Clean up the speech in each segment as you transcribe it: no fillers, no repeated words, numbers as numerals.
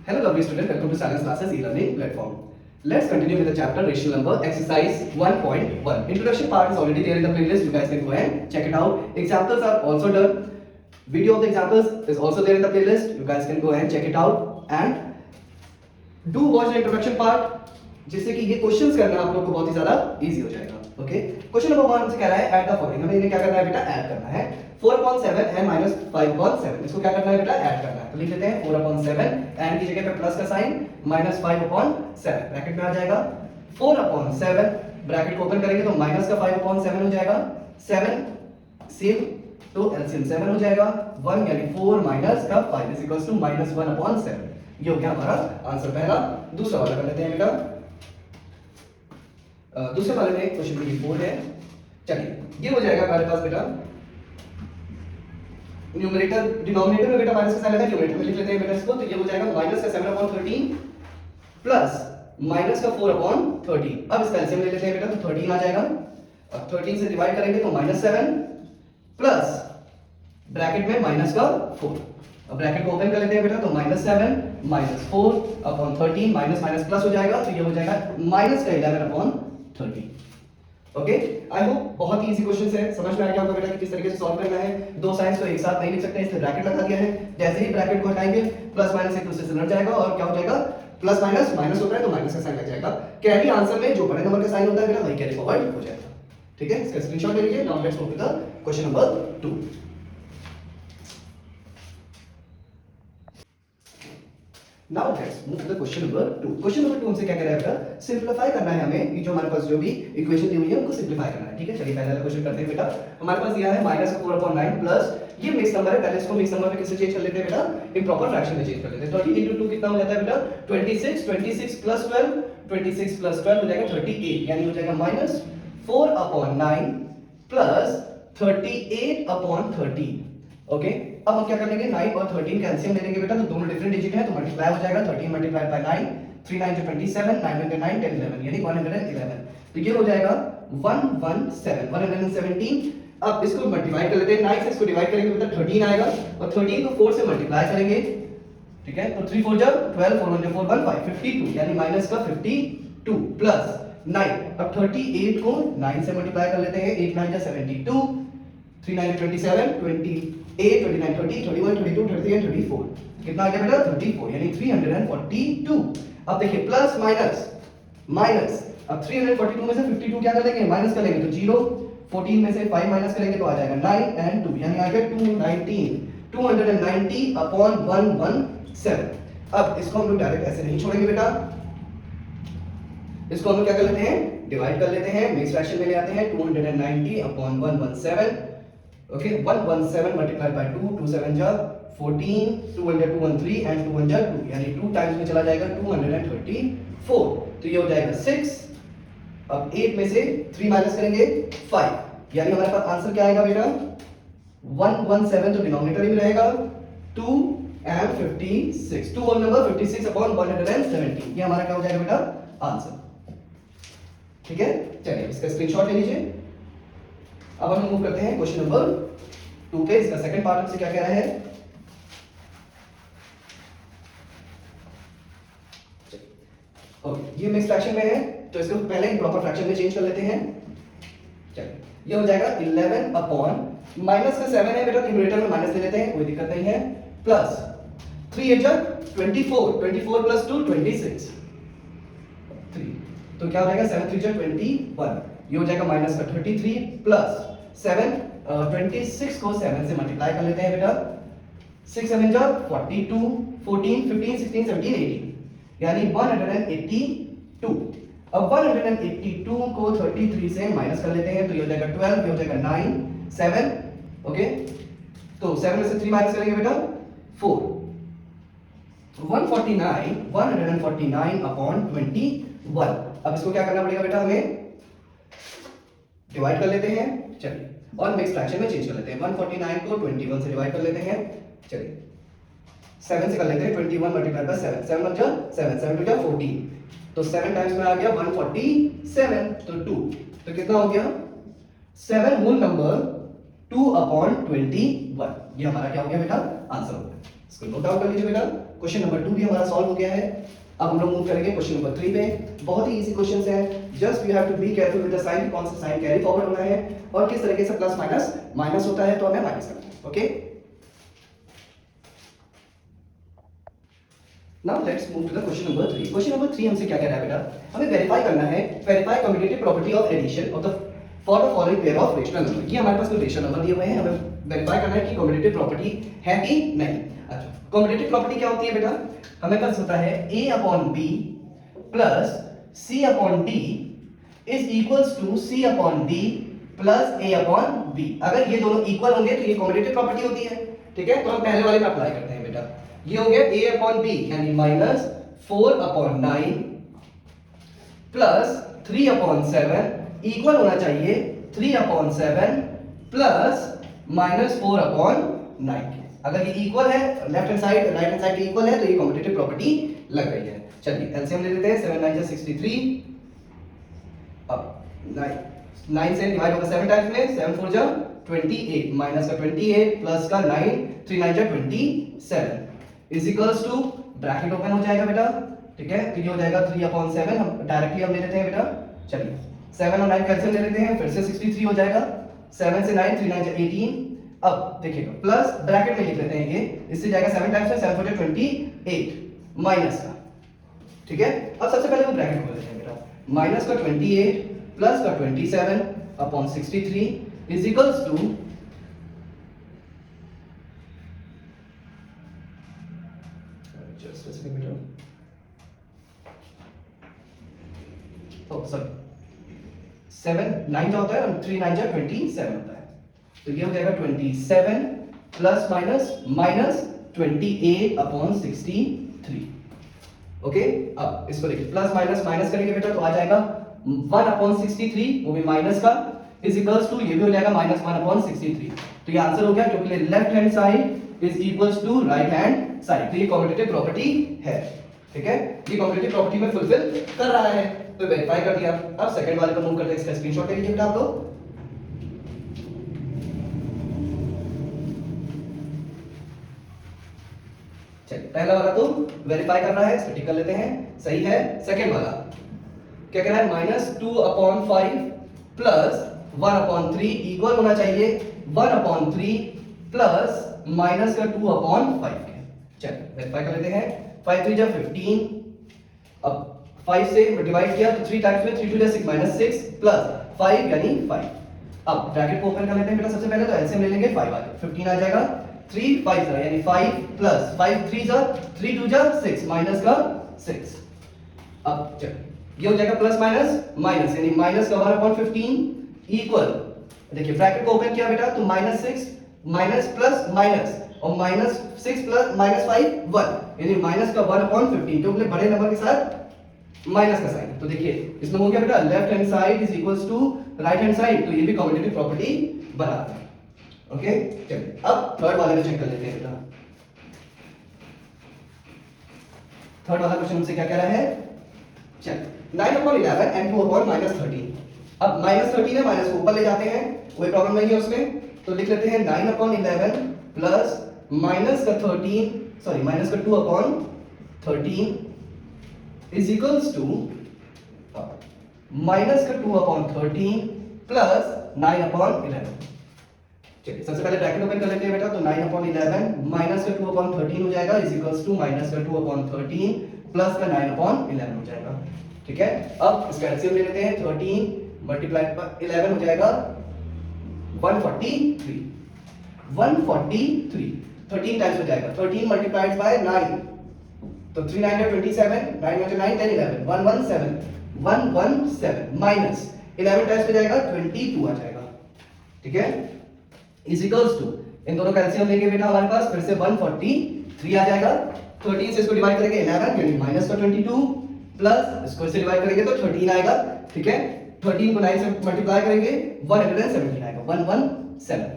Hello lovely student, welcome to Silence Classes e-learning platform. Let's continue with the chapter rational number exercise 1.1. Introduction part is already there in the playlist. You guys can go and check it out. Examples are also done. Video of the examples is also there in the playlist. You guys can go and check it out and do watch the introduction part, जिससे कि ये questions करना आप लोग को बहुत ही ज्यादा easy हो जाएगा. ओके, क्वेश्चन नंबर 1 से कह रहा है ऐड द फॉलोइंग. हमें इन्हें क्या करना है बेटा, ऐड करना है. 4/7 एंड -5/7. इसको क्या करना है बेटा, ऐड करना है. तो लिख लेते हैं 4/7 एंड की जगह पे प्लस का साइन -5/7 ब्रैकेट में आ जाएगा. 4/7 ब्रैकेट को ओपन करेंगे तो माइनस का 5/7 हो जाएगा. 7 सेम तो एलसीएम 7 हो जाएगा. 1 यानी 4 माइनस का 5 इज इक्वल्स टू -1/7. ये हो गया हमारा आंसर पहला. दूसरा वाला कर लेते हैं बेटा. दूसरे वाले में क्वेश्चन नंबर 4 है. चलिए ये हो जाएगा हमारे पास बेटा. न्यूमरेटर डिनोमिनेटर में बेटा माइनस का साइन लगा, न्यूमरेटर में लिख लेते हैं बेटा इसको. तो ये हो जाएगा माइनस का 7/13 प्लस माइनस का 4/13. अब इसका एलसीएम ले लेते हैं बेटा. तो 13 आ जाएगा. अब 13 से डिवाइड करेंगे तो -7 प्लस ब्रैकेट में माइनस का 4. अब ब्रैकेट को ओपन कर लेते हैं बेटा. तो -7 -4/13 माइनस माइनस प्लस हो जाएगा. तो ये हो जाएगा माइनस का 11/13. ओके, आई होप बहुत ही इजी क्वेश्चन है. समझ में आ गया होगा बेटा कि किस तरीके से सॉल्व करना है. दो साइंस को एक साथ नहीं लिख सकते, इसलिए ब्रैकेट लगा दिया है. जैसे ही ब्रैकेट को हटाएंगे प्लस माइनस एक दूसरे से लड़ जाएगा और क्या हो जाएगा, प्लस माइनस माइनस होता है तो माइनस का साइन लग जाएगा. कैरी आंसर में जो बड़े नंबर का साइन होता है बेटा वही कैरी फॉरवर्ड हो जाएगा. ठीक है, इसका स्क्रीनशॉट ले लीजिए. Now let's go to the question number 2. Now let's move to the question number 2. Question number 2 हमसे क्या कह रहा है बेटा, सिंपलीफाई करना है हमें. ये जो हमारे पास जो भी इक्वेशन दी हुई है उनको सिंपलीफाई करना है. ठीक है, चलिए पहले वाला क्वेश्चन करते हैं बेटा. हमारे पास दिया है -4/9 प्लस ये मिक्स नंबर है. पहले इसको मिक्स नंबर में किससे चेंज कर लेते हैं बेटा, इंप्रॉपर फ्रैक्शन में चेंज कर लेते हैं. 30 * 2 कितना हो जाता है बेटा, 26. 26 + 12 26 + 12 हो जाएगा 38. यानी हो जाएगा -4/9 प्लस 38/13. ओके, अब हम क्या कर लेंगे, 9 और 13 का एलसीएम ले लेंगे बेटा. तो दोनों डिफरेंट डिजिट है तो मल्टीप्लाई हो जाएगा. 13 मल्टीप्लाइड बाय 9, 3 9 27, 9 9 10 11 यानी 111. तो ये हो जाएगा 117. अब इसको मल्टीप्लाई कर लेते हैं. 9 से इसको डिवाइड करेंगे बेटा 13 आएगा और 13 को 4 से मल्टीप्लाई करेंगे. ठीक है, तो 3 4 जा 12, 4 1 जा 4 1 5 52 यानी माइनस का 52 प्लस 9. अब 38 को 9 से मल्टीप्लाई कर लेते हैं. 8 9 जा 72, 3 9 27, 28 29 30 31 32 33 एंड 34. कितना आ गया बेटा, 34 यानी 342. अब देखिए प्लस माइनस माइनस. अब 342 में से 52 क्या कर लेंगे, माइनस कर लेंगे तो 0. 14 में से 5 माइनस करेंगे तो आ जाएगा 9 एंड 2 यानी आ गया 290/117. अब इसको हम लोग डायरेक्ट ऐसे नहीं छोड़ेंगे बेटा. इसको हम लोग क्या कर लेते हैं, डिवाइड कर लेते हैं. मिक्स फ्रैक्शन में ले आते हैं. 290/117. ओके, 117 मल्टीप्लाइड बाय 2, 2 7 जा 14, 2 1 जा 2 1 3 एंड 2 1 जा 2 यानी 2 टाइम्स में चला जाएगा 234. तो ये हो जाएगा 6. अब 8 में से 3 माइनस करेंगे 5 यानी हमारे पास आंसर क्या आएगा बेटा, 117 तो डिनोमिनेटर में रहेगा 2 एंड 56. 2 whole number 56/117. ये हमारा क्या हो जाएगा बेटा, आंसर. ठीक है, चलिए इसका स्क्रीनशॉट ले लीजिए. अब हम मूव करते हैं क्वेश्चन नंबर 2 पे. इसका सेकंड पार्ट हमसे क्या कह रहा है, ओके ये मिक्स फ्रैक्शन में है तो इसको पहले इंप्रॉपर फ्रैक्शन में चेंज कर लेते हैं. चलिए ये हो जाएगा 11 माइनस का 7 है बेटा, न्यूमरेटर में माइनस ले लेते हैं, कोई दिक्कत नहीं है. प्लस 3 8 जा 24, 24 + 2 26 3. तो क्या हो जाएगा 7 3 जा 21. ये हो जाएगा माइनस का 33 प्लस 7. 26 को 7 से मल्टीप्लाई कर लेते हैं बेटा. 6 7 जा 42, 14 15 16 17 18 यानी 182. अब 182 को 33 से माइनस कर लेते हैं तो ये हो जाएगा 12. ये हो जाएगा 9 7. ओके, तो 7 में से 3 माइनस करेंगे बेटा 4. 149/21. अब इसको क्या करना पड़ेगा बेटा, हमें डिवाइड कर लेते हैं. चलिए और मिक्स फ्रैक्शन में चेंज कर लेते हैं. 149 को 21 से डिवाइड कर लेते हैं. चलिए 7 से कर लेते हैं. 21 मल्टीप्लाइड बाय 7, 7 1 जा 7, 7 2 जा 14. तो 7 टाइम्स में आ गया 147 तो 2. तो कितना हो गया, 7 होल नंबर 2/21. ये हमारा क्या हो गया बेटा, आंसर हो गया. इसको नोट डाउन कर लीजिए बेटा। क्वेश्चन नंबर 2 भी हमारा सॉल्व हो गया है। अब हम लोग मूव करेंगे क्वेश्चन नंबर 3 पे। बहुत ही इजी क्वेश्चंस है, just you have to be careful with the sign, कौन सा साइन कैरी फॉरवर्ड होना है और किस तरीके से प्लस माइनस माइनस होता है तो हमें माइनस करना है। Okay, now let's move to the question number 3। Question number 3 हमसे क्या कह रहा है बेटा, हमें वेरीफाई करना है, verify commutative property of addition of the for the following pair of rational number. ये हमारे पास कोई रेशनल नंबर दिए हुए हैं, हमें वेरीफाई करना है कि कम्यूटेटिव प्रॉपर्टी है कि नहीं। अच्छा, कम्यूटेटिव प्रॉपर्टी क्या होती है बेटा, हमें पास होता है a upon b plus c upon d is equals to c upon d plus a upon b। अगर ये दोनों इक्वल होंगे तो ये कम्यूटेटिव प्रॉपर्टी होती है। ठीक है, तो हम पहले वाले में अप्लाई करते हैं बेटा। ये हो गया a अपॉन b यानी minus 4 upon 9 plus 3 upon 7 equal होना चाहिए 3 अपॉन 7 प्लस माइनस 4 अपॉन 9। अगर ये इक्वल है, left hand side right hand side equal है तो ये कम्यूटेटिव प्रॉपर्टी लग रही है। चलिए एलसीएम ले लेते हैं। 7 9 जा 63, अब 9 से डिवाइड होगा 7 टाइम्स में, 7 4 जा 28 माइनस का 28 प्लस का 9 3 9 जा 27 is equals to bracket open हो जाएगा बेटा। ठीक है, तो ये हो जाएगा 3 अपॉन 7, हम डायरेक्टली हम ले लेते हैं बेटा। चलिए 7 और 9 कैंसिल ले लेते हैं, फिर से 63 हो जाएगा। 7 से 9 3 9 जा 18। अब देखिएगा प्लस ब्रैकेट में लिख लेते हैं, ये इससे जाएगा 7 टाइम्स में, 7 4 जा 28 माइनस का। ठीक है, अब सबसे पहले वो ब्रैकेट खोल लेते हैं बेटा। माइनस का 28 प्लस का 27 upon 63 is equals to just a second better. Oh sorry, 7 9 जो होता है और 3 9 जा 27 होता है, तो ये हो जाएगा 27 plus minus minus 28 upon 63। Okay, अब इसको देखिए प्लस माइनस माइनस करेंगे बेटा तो आ जाएगा 1 अपॉन 63, वो भी माइनस का, इज इक्वल्स टू ये भी हो जाएगा माइनस 1 अपॉन 63। तो ये आंसर हो गया, क्योंकि left hand side is equals to right hand side. तो ये कम्यूटेटिव प्रॉपर्टी है। ठीक है, ये कम्यूटेटिव प्रॉपर्टी में फुलफिल कर रहा है, तो वेरीफाई कर दिया। अब सेकंड वाले पर मूव करते हैं, इसका स्क्रीनशॉट ले लीजिए बेटा आप लोग। चलिए पहला वाला तो वेरीफाई कर रहा है, इसको टिक कर लेते हैं, सही है। सेकंड वाला क्या कह रहा है, minus 2 upon 5 plus 1 upon 3 equal होना चाहिए 1 अपॉन 3 प्लस माइनस का 2 अपॉन 5 के। चलिए वेरीफाई कर लेते हैं। 5 3 जा 15, अब 5 से डिवाइड किया तो 3 टाइम्स में 3 2 जा 6 माइनस 6 प्लस 5 यानी 5। अब ब्रैकेट को ओपन कर लेते हैं बेटा। सबसे पहले तो एलसीएम ले लेंगे, 5 आ जाएगा 15 आ जाएगा, 3 5 यानी 5 प्लस 5 3 जा 3 2 जा 6 माइनस का 6। अब चलिए ये हो जाएगा प्लस माइनस माइनस यानी माइनस का 1 अपॉन 15 इक्वल, देखिए ब्रैकेट को ओपन किया बेटा तो माइनस 6 माइनस प्लस माइनस और माइनस 6 प्लस माइनस 5 1 यानी माइनस का 1 अपॉन 15, क्योंकि बड़े नंबर के साथ माइनस का साइन। तो देखिए इसमें हो गया बेटा left hand side is equals to right hand side, तो ये भी कम्यूटेटिव प्रॉपर्टी बनाता है। ओके, चलिए अब थर्ड वाले में चेक कर लेते हैं बेटा। थर्ड वाला क्वेश्चन हमसे क्या कह रहा है, चलिए 9 अपॉन 11 एंड 4 अपॉन माइनस 13। अब माइनस 13 है, माइनस को ऊपर ले जाते हैं, कोई प्रॉब्लम नहीं है उसमें, तो लिख लेते हैं 9 अपॉन 11 प्लस माइनस का 13 सॉरी माइनस का 2 upon 13 is equals to minus का 2 अपॉन 13 प्लस 9 अपॉन 11। चलिए सबसे पहले ब्रैकेट ओपन कर लेते हैं बेटा, तो 9 अपॉन 11 माइनस का 2 अपॉन 13 हो जाएगा इज इक्वल्स टू माइनस का 2 अपॉन 13 प्लस का 9 अपॉन 11 हो जाएगा। ठीक है, अब इसका एलसीएम ले लेते हैं। 13 मल्टीप्लाइड बाय 11 हो जाएगा 143 143 13 टाइम्स हो जाएगा, 13 मल्टीप्लाइड बाय 9 तो 3 9 जा 27 9 में 9 10 11 117 माइनस 11 टाइम्स पे जाएगा 22 आ जाएगा। ठीक है, इज इक्वल्स टू इन दोनों का एलसीएम लेंगे बेटा हमारे पास फिर से 143 आ जाएगा। 13 से इसको डिवाइड करेंगे 11 यानी माइनस का 22 प्लस इसको इससे डिवाइड करेंगे तो 13 आएगा। ठीक है, 13 को 9 से मल्टीप्लाई करेंगे 117 आएगा 117।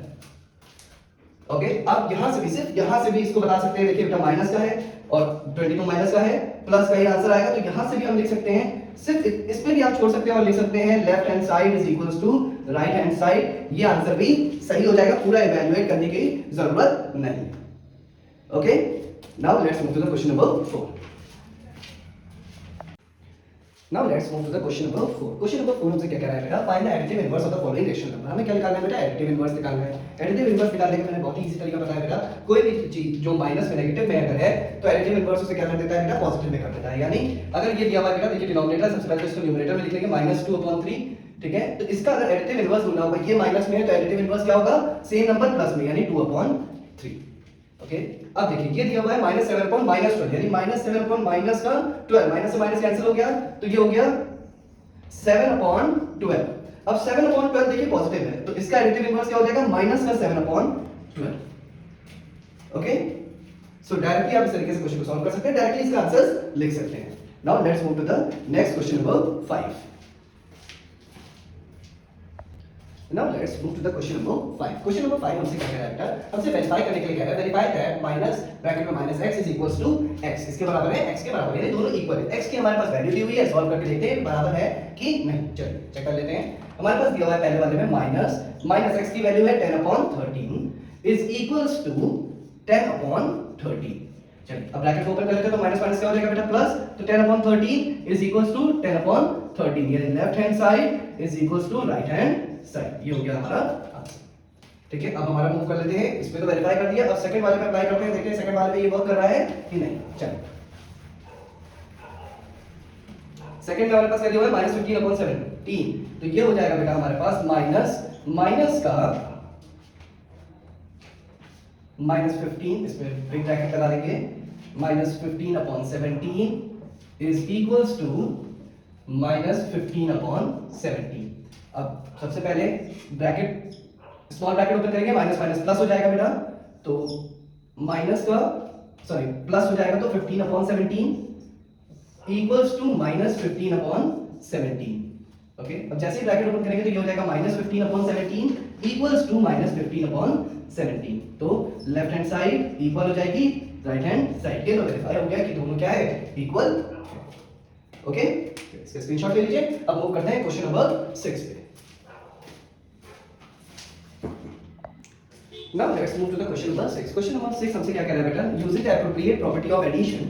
ओके, अब यहां से भी सिर्फ यहां से भी इसको बता सकते हैं, देखिए बेटा माइनस का है और 22 माइनस का है, प्लस का ही आंसर आएगा, तो यहां से भी हम लिख सकते हैं, सिर्फ इसमें भी आप छोड़ सकते हैं और लिख सकते हैं left hand side is equals to right hand side. ये आंसर भी सही हो जाएगा, पूरा इवैल्यूएट करने की जरूरत नहीं। Okay, now let's move to the question number 4. Now let's move to the question number 4. Question number 4 हमसे क्या कह रहा है बेटा? Find the additive inverse of the following rational number. हमें क्या निकालना है बेटा? additive inverse निकालना है. additive inverse निकालने का मैंने बहुत ही इजी तरीका बताया बेटा. कोई भी चीज जो माइनस में नेगेटिव में अगर है तो additive inverse उसे क्या कर देता है बेटा? पॉजिटिव में कर देता है. यानी अगर ये दिया हुआ है बेटा, देखिए डिनोमिनेटर सबसे पहले तो इसको न्यूमरेटर में लिख लेंगे -2/3. ठीक है, तो इसका अगर एडिटिव इनवर्स ढूंढना होगा, ये माइनस में है तो एडिटिव इनवर्स क्या होगा? सेम नंबर प्लस में, यानी 2/3. ओके, अब देखिए ये दिया हुआ है -7/-12, यानी -7/-12 माइनस से माइनस कैंसिल हो गया, तो ये हो गया 7/12. अब 7/12 देखिए पॉजिटिव है, तो इसका एडिटिव इनवर्स क्या हो जाएगा? माइनस का 7/12. ओके, सो डायरेक्टली आप इस तरीके से क्वेश्चन को सॉल्व कर सकते हैं, डायरेक्टली इसका आंसर लिख सकते हैं. Now let's move to the next question number 5. Now let's move to the question number 5. Question number 5 हमसे क्या कह रहा है बेटा? हमसे वेरीफाई करने के लिए कह रहा है, वेरीफाई दैट माइनस ब्रैकेट में minus x is equals to x. इसके बराबर है, x के बराबर है, दोनों इक्वल है. x की हमारे पास वैल्यू दी हुई है, सॉल्व करके देखते हैं बराबर है कि नहीं. चलिए चेक कर लेते हैं. हमारे पास दिया हुआ है पहले वाले में माइनस x की वैल्यू है 10/13 इज इक्वल्स टू 10/13. चलिए अब ब्रैकेट को ओपन कर लेते हैं, तो माइनस माइनस क्या हो जाएगा बेटा? प्लस. तो 10/13 इज इक्वल्स टू 10/13, यानी left hand side is equals to right hand side. ये हो गया हमारा आंसर. ठीक है, अब हमारा मूव कर लेते हैं, इसमें तो वेरीफाई कर दिया. अब सेकंड वाले पे अप्लाई करते हैं, देखते हैं सेकंड वाले पे ये वर्क कर रहा है कि नहीं. चलो सेकंड में हमारे पास क्या दिया हुआ है? -15/17. तो ये हो जाएगा बेटा हमारे पास माइनस का -15, इसमें बिग ब्रैकेट लगा देंगे, -15/17 इज इक्वल्स टू -15/17. अब सबसे पहले ब्रैकेट स्मॉल ब्रैकेट ओपन करेंगे, माइनस माइनस प्लस हो जाएगा बेटा, तो माइनस का प्लस हो जाएगा, तो 15/17 इक्वल्स टू -15/17. ओके, अब जैसे ही ब्रैकेट ओपन करेंगे तो ये हो जाएगा -15/17 इक्वल्स टू -15/17. तो लेफ्ट हैंड साइड इक्वल हो जाएगी राइट हैंड साइड के. तो वेरीफाई हो गया कि दोनों क्या है? इक्वल. ओके, इसका स्क्रीनशॉट ले लीजिए. अब मूव करते हैं क्वेश्चन नंबर 6 पे. Now let's move to the question number 6. Question number 6 हमसे क्या कह रहा है बेटा? Using the appropriate property of addition,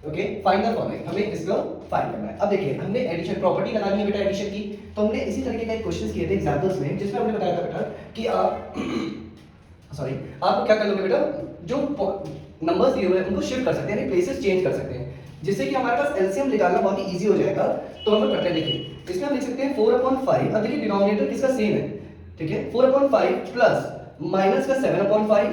okay, find the following. हमें इसको फाइंड करना है. अब देखिए हमने एडिशन प्रॉपर्टी लगानी है बेटा एडिशन की, तो हमने इसी तरीके का एक क्वेश्चन किए थे एग्जांपल्स में, जिसमें हमने बताया था बेटा कि आप आप क्या कर लोगे बेटा? जो नंबर्स दिए हुए हैं उनको शिफ्ट कर सकते हैं, यानी प्लेसेस चेंज कर सकते हैं, जिससे कि हमारे पास एलसीएम निकालना बहुत ही इजी हो जाएगा. तो हम लोग करते हैं, देखिए इसमें हम लिख सकते हैं 4/5. अब देखिए डिनोमिनेटर किसका सेम है. ठीक है, 4/5 प्लस माइनस का 7/5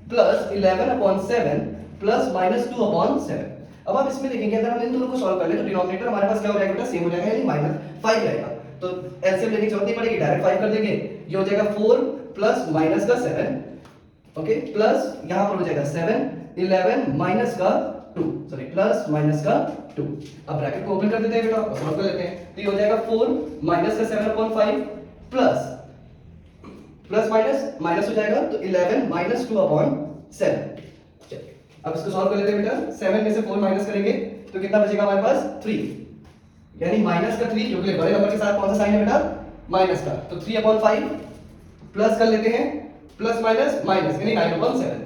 प्लस 11/7 प्लस -2/7. अब आप इसमें देखेंगे, अगर हम इन दोनों को सॉल्व कर ले तो डिनोमिनेटर हमारे पास क्या हो जाएगा बेटा? सेम हो जाएगा, यानी -5 रहेगा. तो एलसीएम लेने की जरूरत नहीं पड़ेगी, डायरेक्ट 5 कर देंगे. ये हो जाएगा 4 प्लस माइनस का 7, ओके, प्लस यहां पर हो जाएगा 7 11 माइनस का 2, सॉरी प्लस माइनस का 2. अब ब्रैकेट को ओपन कर देते हैं बेटा, सॉल्व कर लेते हैं. तो ये हो जाएगा 4 माइनस का 7/5 प्लस माइनस माइनस हो जाएगा, तो 11 माइनस 2/7. चलिए अब इसको सॉल्व कर लेते हैं बेटा. 7 में से 4 माइनस करेंगे तो कितना बचेगा हमारे पास? 3, यानी माइनस का 3, क्योंकि बड़े नंबर के साथ कौन सा साइन है बेटा? माइनस का. तो 3/5 प्लस कर लेते हैं, प्लस माइनस माइनस, यानी 9/7.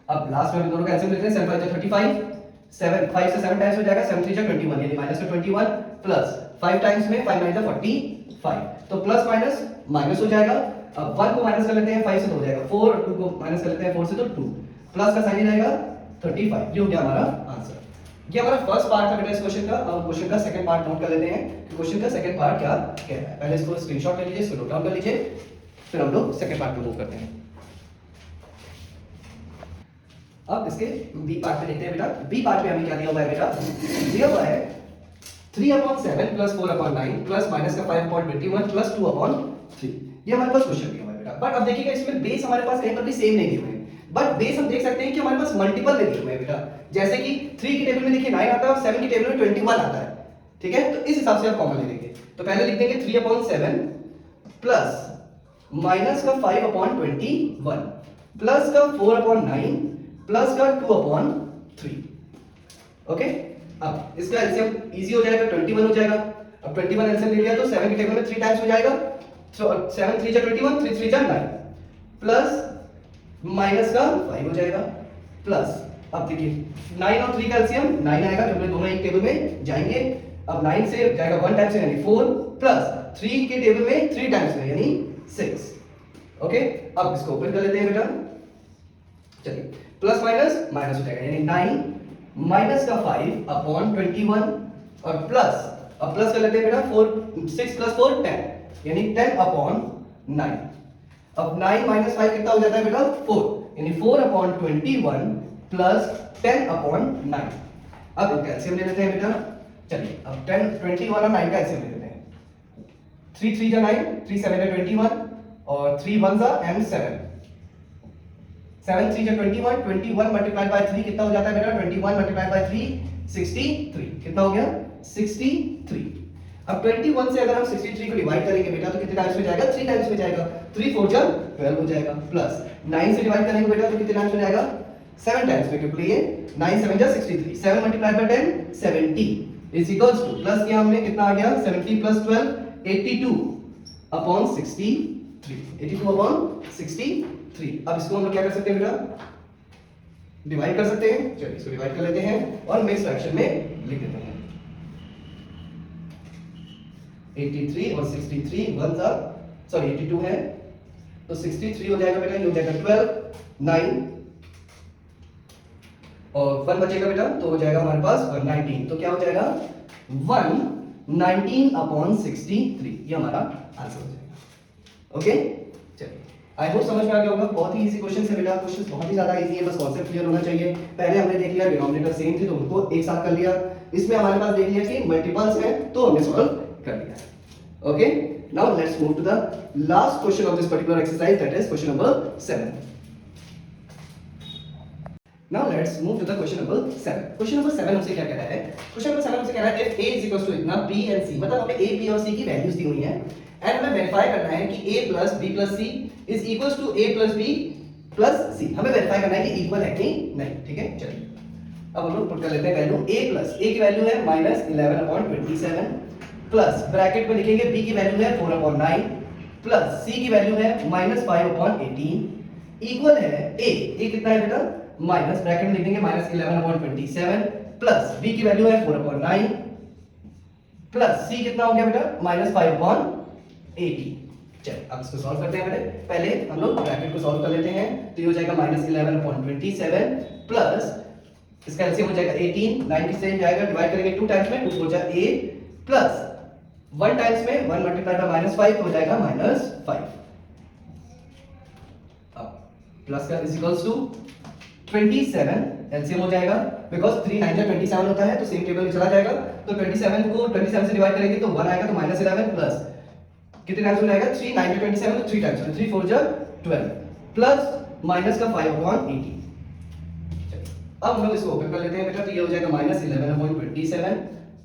अब लास्ट में हम दोनों का एलसीएम लेते हैं. 7 5 35, 7 5 से 7 टाइम्स हो जाएगा, 7 3 21, यानी माइनस का 21 प्लस 5 टाइम्स में 5 9 45. तो प्लस माइनस माइनस हो जाएगा. अब 1 को माइनस कर लेते हैं 5 से, तो हो जाएगा 4, 2 को माइनस कर लेते हैं 4 से, तो 2 प्लस का साइन रहेगा 35. ये हो गया हमारा आंसर. ये हमारा फर्स्ट पार्ट था बेटा इस क्वेश्चन का. अब क्वेश्चन का सेकंड पार्ट नोट कर लेते हैं कि क्वेश्चन का सेकंड पार्ट क्या कह रहा है. पहले इसको स्क्रीनशॉट ले लीजिए, इसको नोट डाउन कर लीजिए, फिर हम लोग सेकंड पार्ट पे मूव करते हैं. अब इसके बी पार्ट पे देखते हैं बेटा. बी पार्ट पे हमें क्या दिया हुआ है बेटा? दिया हुआ है 3/7 प्लस 4/9 प्लस माइनस का 5/21 प्लस 2/3. ये हमारे पास क्वेश्चन दिया हुआ है बेटा. बट अब देखिएगा इसमें बेस हमारे पास कहीं पर भी सेम नहीं दिए हुए हैं, बट बेस हम देख सकते हैं कि हमारे पास मल्टीपल में दिए हुए हैं बेटा. जैसे कि 3 की टेबल में देखिए 9 आता है और 7 की टेबल में 21 आता है. ठीक है, तो इस हिसाब से आप कॉमन ले लेंगे. तो पहले लिख देंगे 3/7 प्लस माइनस का 5/21 प्लस का 4/9 प्लस का 2/3. ओके, अब इसका एलसीएम इजी हो जाएगा, 21 हो जाएगा. अब 21 एलसीएम ले लिया तो 7 की टेबल में 3 टाइम्स हो जाएगा. सो 7 3 जा 21, 3 3 जा 9 प्लस माइनस का 5 हो जाएगा. प्लस, अब देखिए 9 और 3 का एलसीएम 9 आएगा क्योंकि दोनों एक टेबल में जाएंगे। अब 9 से जाएगा 1 टाइम्स यानी 4 प्लस 3 के टेबल में 3 टाइम्स में यानी 6। ओके, अब इसको ओपन कर लेते हैं बेटा। चलिए प्लस माइनस माइनस हो जाएगा यानी 9 माइनस का 5 अपॉन 21 और प्लस, अब प्लस कर लेते हैं बेटा 4 6 प्लस 4 10 यानी 10 अपॉन 9। अब 9 माइनस 5 कितना हो जाता है बेटा 4 यानी 4 अपॉन 21 प्लस 10 अपॉन 9। अब इनका एलसीएम ले लेते हैं बेटा। चलिए अब 10 21 और 9 का एलसीएम ले लेते हैं। 3 3 जा 9, 3 7 जा 21 और 3 1 जा एंड 7 7 3 जा 21, 21 मल्टीप्लाइड बाय 3 कितना हो जाता है बेटा 21 मल्टीप्लाइड बाय 3 63 कितना हो गया 63। अब 21 से अगर हम 63 को डिवाइड करेंगे बेटा तो कितने टाइम्स में जाएगा 3 टाइम्स में जाएगा। 3 4 जा 12 हो जाएगा प्लस 9 से डिवाइड करेंगे बेटा तो कितने टाइम्स में जाएगा 7 टाइम्स में क्योंकि ये 9 7 जा 63 7 multiplied by 10 70 is equals two plus किया हमने कितना आ गया 70 प्लस 12 82 अपॉन 63 82 अपॉन 63। अब इसको हम लोग क्या कर सकते हैं बेटा डिवाइड कर सकते हैं। चलिए इसको डिवाइड कर लेते हैं और मिक्स फ्रैक्शन में लिख देते हैं। 83 और 63 वन सा सॉरी 82 है तो 63 हो जाएगा बेटा ये हो जाएगा 12 9 और 1 बचेगा बेटा तो हो जाएगा हमारे पास 19 तो क्या हो जाएगा 119 अपॉन 63 ये हमारा आंसर हो जाएगा। ओके चलिए आई होप समझ में आ गया होगा। बहुत ही इजी क्वेश्चन है बेटा, क्वेश्चन बहुत ही ज्यादा इजी है, बस कॉन्सेप्ट क्लियर होना चाहिए। पहले हमने देख लिया डिनोमिनेटर सेम थे तो उनको एक साथ कर लिया, इसमें हमारे पास देख लिया कि मल्टीपल्स हैं तो हमने सॉल्व कर लिया। Okay now let's move to the last question of this particular exercise that is question number 7। Now let's move to the question number 7. Question number 7 हमसे क्या कह रहा है? Question number 7 हमसे कह रहा है if A is equals to इतना B and C, मतलब हमें A, B और C की वैल्यूज दी हुई हैं एंड हमें वेरीफाई करना है कि A plus B plus C is equals to A plus B plus C। हमें वेरीफाई करना है कि इक्वल है कि नहीं। ठीक है चलिए अब हम लोग पुट कर लेते हैं वैल्यू A plus A की वैल्यू है -11/27 प्लस ब्रैकेट में लिखेंगे B की वैल्यू है 4/9 प्लस C की वैल्यू है -5/18 इक्वल है A कितना है बेटा माइनस ब्रैकेट में लिख देंगे -11/27 प्लस b की वैल्यू है 4/9 प्लस c कितना हो गया बेटा -5/18। चलिए अब इसको सॉल्व करते हैं बेटे। पहले हम लोग ब्रैकेट को सॉल्व कर लेते हैं तो ये हो जाएगा -11/27 प्लस इसका एलसीएम हो जाएगा 18 9 से जाएगा डिवाइड करेंगे 2 टाइम्स में 2 हो जाएगा a प्लस 1 टाइम्स में 1 मल्टीप्लाई बाय -5 हो जाएगा -5। अब प्लस का इज इक्वल्स टू 27 एलसीएम हो जाएगा बिकॉज़ 3 9 27 होता है तो सेम टेबल में चला जाएगा तो 27 को 27 से डिवाइड करेंगे तो 1 आएगा तो -11 प्लस कितने टाइम्स में आएगा 3 9 27 तो 3 टाइम्स तो 3 4 जा 12 प्लस माइनस का 5/18। अब हम लोग इसको ओपन कर लेते हैं बेटा तो ये हो जाएगा -11/27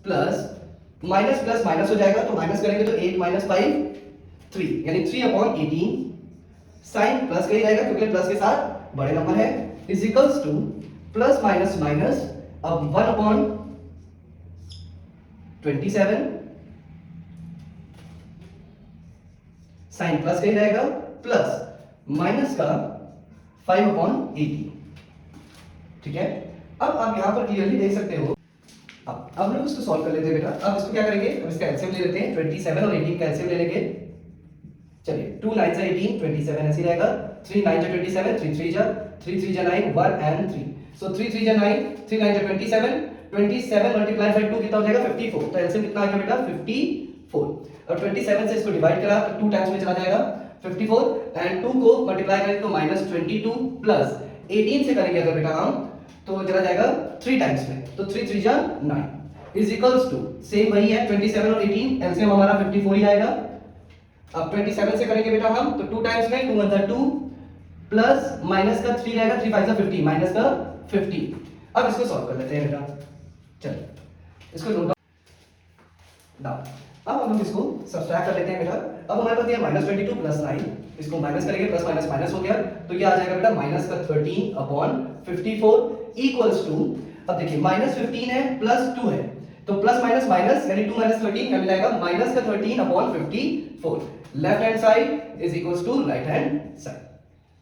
प्लस माइनस प्लस माइनस हो जाएगा तो माइनस करेंगे तो 8 - 5 3 यानी 3/18 साइन प्लस का ही रहेगा क्योंकि प्लस के साथ बड़े नंबर है is equals to plus minus minus अब 1/27 साइन प्लस का ही रहेगा प्लस माइनस का 5/18। ठीक है अब आप यहां पर क्लियरली देख सकते हो। अब हम लोग इसको सॉल्व कर लेते हैं बेटा। अब इसको क्या करेंगे अब इसका एलसीएम ले लेते हैं 27 और 18 का एलसीएम ले लेंगे। चलिए 2 9 से 18 27 ऐसे रहेगा 3 9 जा 27 3 3 जा 3 3 जा 9 1 and 3 so 3 3 जा 9 3 9 जा 27 27 मल्टीप्लाई बाय 2 कितना हो जाएगा 54 तो एलसीएम कितना आ गया बेटा 54 और 27 से इसको डिवाइड करा तो 2 टाइम्स में चला जाएगा 54 एंड 2 को मल्टीप्लाई करें तो -22 प्लस 18 से करेंगे अगर बेटा हम तो चला जाएगा 3 टाइम्स में तो 3 3 जा 9 इज इक्वल्स टू सेम वही है 27 और 18 एलसीएम हमारा 54 ही आएगा। अब 27 से करेंगे बेटा हम तो 2 टाइम्स में 2 1 जा 2 प्लस माइनस का 3 रहेगा 3 5 जा 50 माइनस का 50। अब इसको सॉल्व कर लेते हैं बेटा। चलिए इसको नोट डाउन। अब हम लोग इसको सब्ट्रैक्ट कर लेते हैं बेटा। अब हमारे पास ये -22 प्लस 9 इसको माइनस करेंगे प्लस माइनस माइनस हो गया तो ये आ जाएगा बेटा माइनस का 13/54 इक्वल्स टू अब देखिए -15 है प्लस 2 है तो प्लस माइनस माइनस यानी 2 - 13 क्या मिल जाएगा माइनस का 13/54 left hand side is equals to right hand side.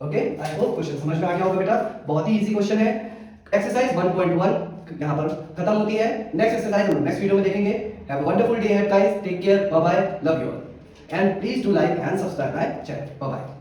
Okay, I hope question समझ में आ गया होगा बेटा। बहुत ही इजी क्वेश्चन है। एक्सरसाइज 1.1 यहाँ पर खत्म होती है। नेक्स्ट एक्सरसाइज हम नेक्स्ट वीडियो में देखेंगे। Have a wonderful day ahead guys, take care, bye bye, love you all, and please do like and subscribe my channel. Bye bye.